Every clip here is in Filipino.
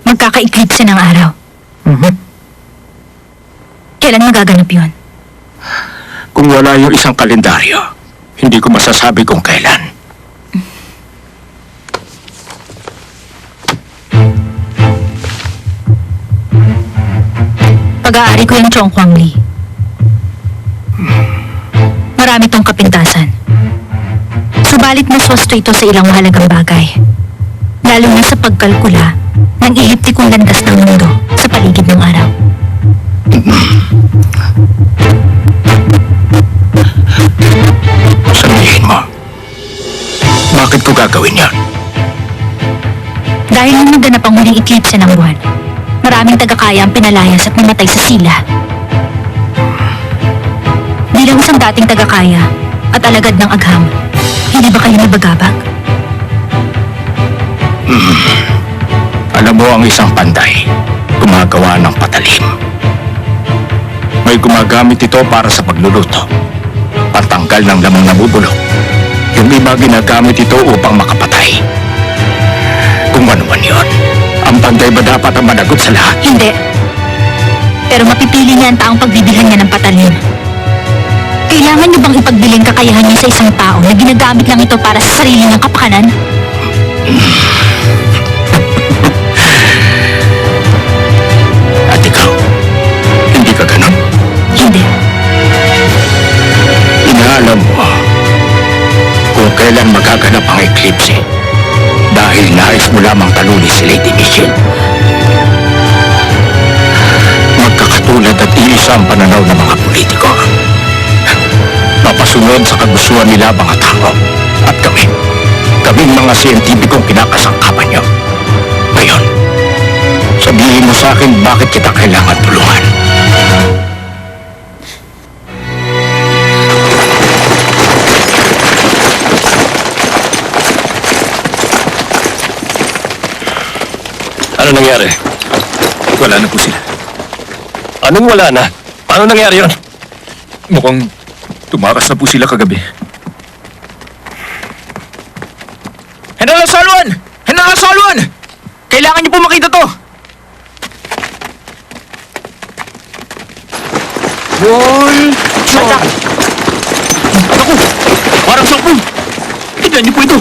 Magkaka-eclipse ng araw. Kailan magaganap yun? Kung wala yung isang kalendaryo, hindi ko masasabi kung kailan. Pag-aari ko yung Chong Kwang Li. Marami tong kapintasan. Subalit mas wasto ito sa ilang mahalagang bagay. Lalo na sa pagkalkula ng ehiptikong landas ng mundo sa paligid ng araw. Sabihin mo, bakit ko gagawin yan? Dahil nung naganap ang huling eclipse ng buwan, maraming tagakaya ang pinalayas at namatay sa sila. Bilang isang dating tagakaya at alagad ng agham, hindi ba kayo nabagabag? Alam mo, ang isang panday, gumagawa ng patalim. May gumagamit ito para sa pagluluto, pantanggal ng lamang nabubulok. Yung iba ginagamit ito upang makapatay. Kung ano man yun, ang panday ba dapat ang managot sa lahat? Hindi. Pero mapipili niya ang taong pagbibilhan niya ng patalim. Kailangan niyo bang ipagbilin kakayahan niya sa isang tao na ginagamit lang ito para sa sarili niyang kapakanan? At ikaw, hindi ka ganun? Hindi. Inaalam mo kung kailan magaganap ang eclipse dahil nais mo lamang talunin si Lady Michelle. Magkakatulad at iisa ang pananaw ng mga politiko. Mapasunod sa kagustuhan nila mga tao. At kaming mga siyentipikong kinakasangkapan niyo. Ngayon, sabihin mo sa akin bakit kita kailangan tulungan. Ano nangyari? Wala na po sila. Anong wala na? Paano nangyari yun? Mukhang tumakas na po sila kagabi. General Solon! General Solon! Kailangan niyo po makita to! Bolchon! Naku! Parang sakpo! Tignan niyo po ito!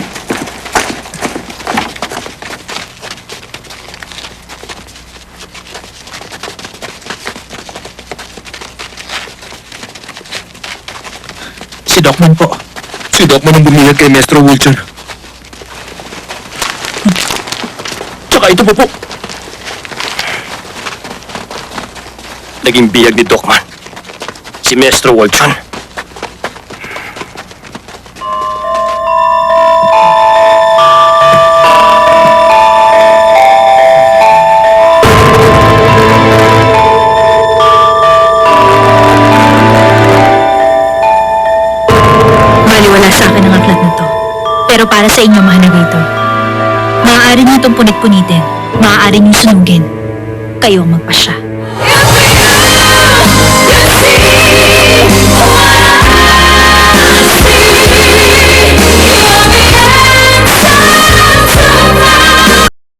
Si Docman po. Si Docman ang bumiyag kay Maestro Wilson. Tsaka ito po. Naging biyag ni Docman. Si Maestro Walchon. Baliwala sa akin ang aklat na to. Pero para sa inyo mahalaga ito. Maaari niyo itong punit-punitin. Maaari niyo sunugin. Kayo ang magpasya.